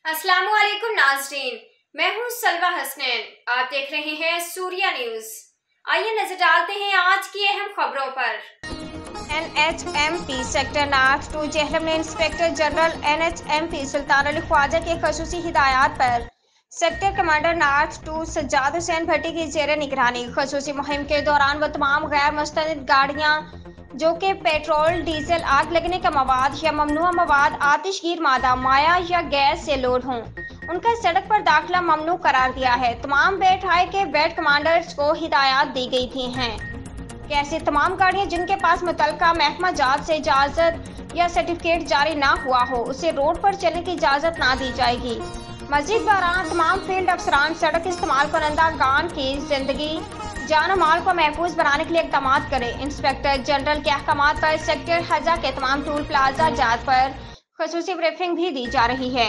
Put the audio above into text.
अस्सलामुअलैकुम नाज़रीन, मैं हूं सलवा हसनैन। आप देख रहे हैं सूर्या न्यूज। आइए नजर डालते हैं आज की अहम खबरों पर। NHMP सेक्टर नार्थ 2 जेहलम ने inspector general NHMP Sultan Ali Khawaja के खसूसी हिदायत पर sector commander north 2 Sajjad Hussain Bhatti की जेर निगरानी खसूसी मुहिम के दौरान वो तमाम गैर मुस्तनिद गाड़ियाँ जो कि पेट्रोल, डीजल, आग लगने का मवाद या ममनुआ मवाद, आतिशगीर मादा, माया या गैस से लोड हों, उनका सड़क पर दाखिला ममनू करार दिया है। तमाम बेट-हाई के बेट कमांडर्स को हिदायत दी गई थी हैं कि ऐसी तमाम गाड़ियां जिनके पास मुतलका महकमा जात से इजाज़त या सर्टिफिकेट जारी ना हुआ हो, उसे रोड पर चलने की इजाज़त ना दी जाएगी। मज़ीद बरान तमाम फील्ड अफसरान सड़क इस्तेमाल करंदागान की जिंदगी जान और माल को महफूज बनाने के लिए इक़दाम करें। इंस्पेक्टर जनरल के अहकामात पर सेक्टर हजा के तमाम टूल प्लाजा जात पर खसूसी ब्रीफिंग भी दी जा रही है।